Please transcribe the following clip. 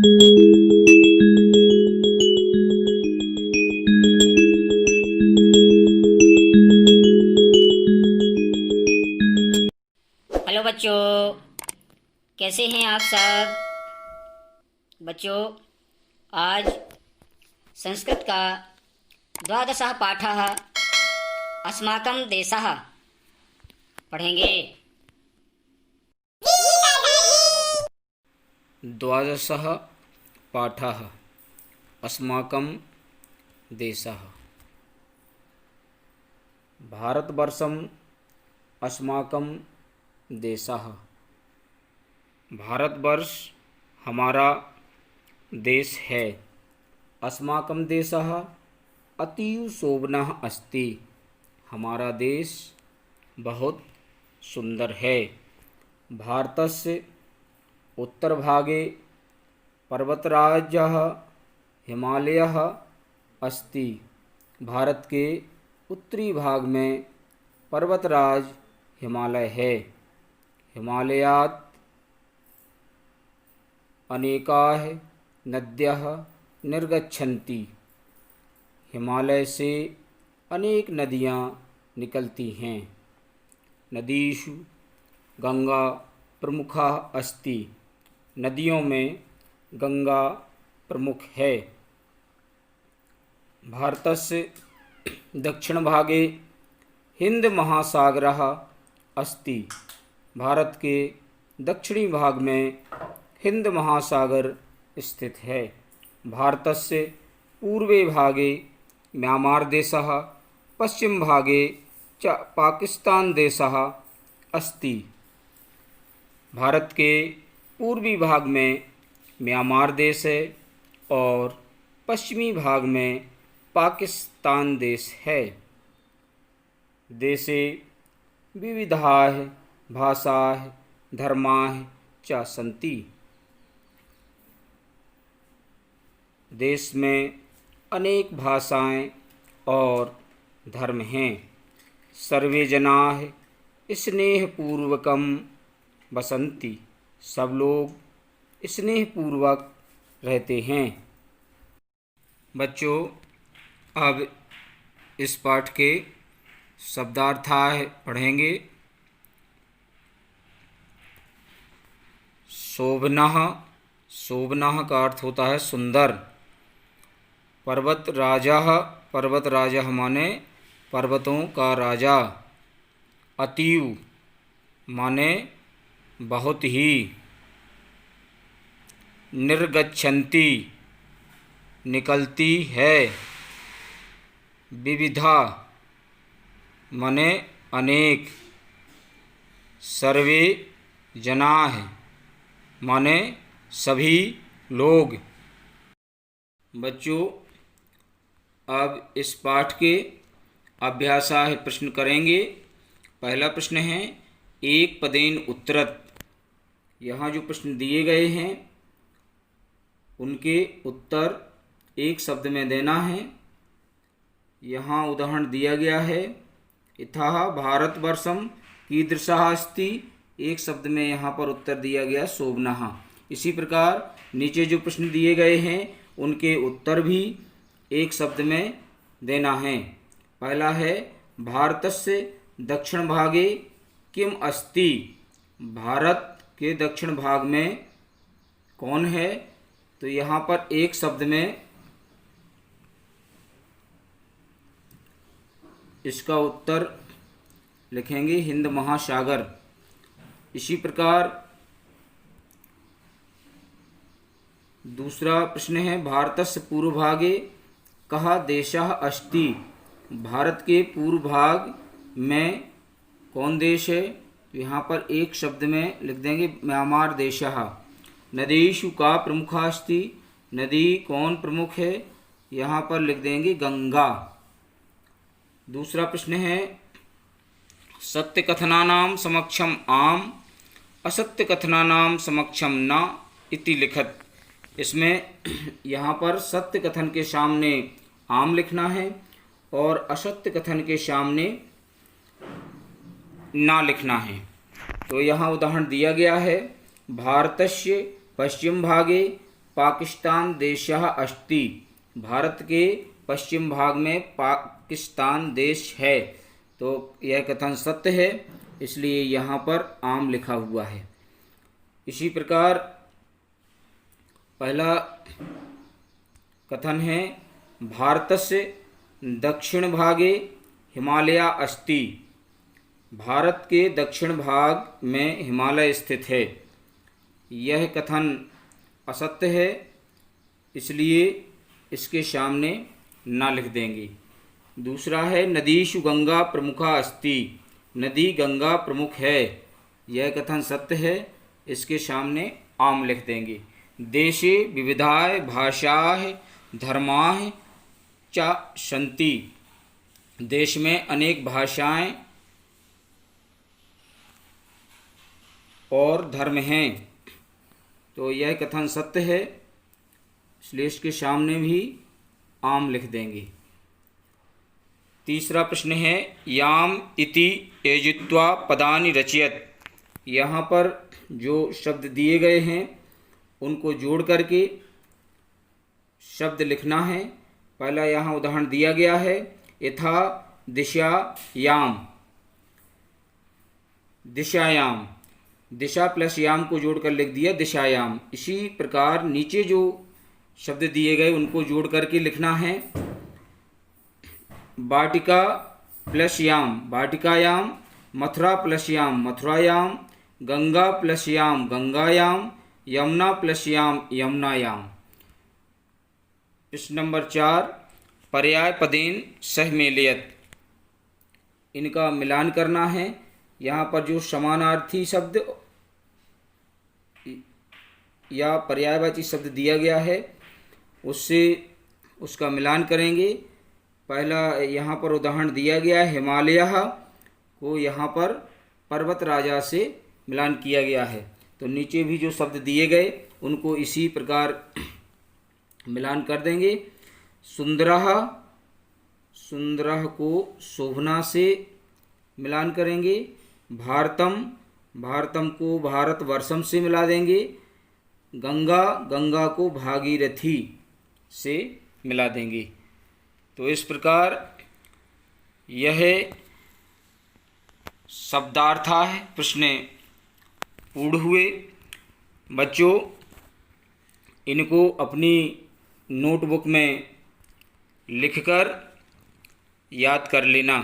Hello बच्चों, कैसे हैं आप सब। बच्चों, आज संस्कृत का द्वादशः पाठः अस्माकं देशः पढ़ेंगे। द्वादशः पाठः अस्माकं देशः। भारतवर्षम् अस्माकं देशः। भारतवर्ष हमारा देश है। अस्माकं देशः अतीव शोभनः अस्ति। हमारा देश बहुत सुंदर है। भारतस्य उत्तरभागे पर्वतराजः हिमालयः अस्ति। भारत के उत्तरी भाग में पर्वतराज हिमालय है। हिमालयात् अनेकाः नद्यः निर्गच्छन्ति। हिमालय से अनेक नदियाँ निकलती हैं। नदीषु गंगा प्रमुखा अस्ति। नदियों में गंगा प्रमुख है। भारतस्य दक्षिणभागे हिंद महासागरः अस्ति। भारत के दक्षिणी भाग में हिंद महासागर स्थित है। भारतस्य पूर्वे भागे म्यांमार देशः, पश्चिम भागे च पाकिस्तान देशः अस्ति। भारत के पूर्वी भाग में म्यांमार देश है और पश्चिमी भाग में पाकिस्तान देश है। देशे विविधाः भाषाः धर्माः च सन्ति। देश में अनेक भाषाएं और धर्म हैं। सर्वे जनाः स्नेहपूर्वकं बसन्ति। सब लोग स्नेहपूर्वक रहते हैं। बच्चों, अब इस पाठ के शब्दार्थाः पढ़ेंगे। शोभनः, शोभनः का अर्थ होता है सुंदर। पर्वत राजः, पर्वत राजः माने पर्वतों का राजा। अतीव माने बहुत ही। निर्गच्छन्ति निकलती है। विविधा माने अनेक। सर्वे जनाः माने सभी लोग। बच्चों, अब इस पाठ के अभ्यासाः प्रश्न करेंगे। पहला प्रश्न है एक पदेन उत्तरत। यहाँ जो प्रश्न दिए गए हैं उनके उत्तर एक शब्द में देना है। यहाँ उदाहरण दिया गया है, इतः भारतवर्षम कीदृशः अस्ति। एक शब्द में यहाँ पर उत्तर दिया गया शोभनः। इसी प्रकार नीचे जो प्रश्न दिए गए हैं उनके उत्तर भी एक शब्द में देना है। पहला है भारतस्य दक्षिण भागे किम अस्ति। भारत के दक्षिण भाग में कौन है। तो यहाँ पर एक शब्द में इसका उत्तर लिखेंगे हिंद महासागर। इसी प्रकार दूसरा प्रश्न है भारतस्य पूर्वभागे कः देशः अस्ति। भारत के पूर्व भाग में कौन देश है। तो यहाँ पर एक शब्द में लिख देंगे म्यांमार देशः। नदीषु का प्रमुखा अस्ति। नदी कौन प्रमुख है। यहाँ पर लिख देंगे गंगा। दूसरा प्रश्न है सत्य कथनानां समक्षम आम असत्य कथनानां समक्षम न इति लिखत। इसमें यहाँ पर सत्य कथन के सामने आम लिखना है और असत्य कथन के सामने ना लिखना है। तो यहाँ उदाहरण दिया गया है भारतस्य पश्चिम भागे पाकिस्तान देशः अस्ति, भारत के पश्चिम भाग में पाकिस्तान देश है। तो यह कथन सत्य है, इसलिए यहाँ पर आम लिखा हुआ है। इसी प्रकार पहला कथन है भारतस्य दक्षिण भागे हिमालय अस्ति, भारत के दक्षिण भाग में हिमालय स्थित है। यह कथन असत्य है, इसलिए इसके सामने ना लिख देंगे। दूसरा है नदीषु गंगा प्रमुखा अस्ति, नदी गंगा प्रमुख है। यह कथन सत्य है, इसके सामने आम लिख देंगे। देशे विविधाः भाषाः धर्माः च सन्ति, देश में अनेक भाषाएं और धर्म हैं। तो यह कथन सत्य है, इसलिए इसके सामने भी आम लिख देंगे। तीसरा प्रश्न है याम इति योजित्वा पदानि रचयत, यहाँ पर जो शब्द दिए गए हैं उनको जोड़ करके शब्द लिखना है। पहला यहाँ उदाहरण दिया गया है यथा दिशायाम, दिशायाम, दिशा प्लस याम को जोड़कर लिख दिया दिशायाम। इसी प्रकार नीचे जो शब्द दिए गए उनको जोड़ करके लिखना है। वाटिका प्लस याम वाटिकायाम, मथुरा प्लस याम मथुरायाम, गंगा प्लस याम गंगायाम, यमुना प्लस याम यमुनायाम। प्रश्न नंबर 4 पर्याय पदेन सह मेलयत, इनका मिलान करना है। यहाँ पर जो समानार्थी शब्द या पर्यायवाची शब्द दिया गया है उससे उसका मिलान करेंगे। पहला यहाँ पर उदाहरण दिया गया है हिमालय को, यहाँ पर पर्वत राजा से मिलान किया गया है। तो नीचे भी जो शब्द दिए गए उनको इसी प्रकार मिलान कर देंगे। सुंदरः, सुंदरः को शोभना से मिलान करेंगे। भारतम, भारतम को भारतवर्षम से मिला देंगे। गंगा, गंगा को भागीरथी से मिला देंगे। तो इस प्रकार यह शब्दार्थ है प्रश्न पूर्ण हुए। बच्चों इनको अपनी नोटबुक में लिखकर याद कर लेना।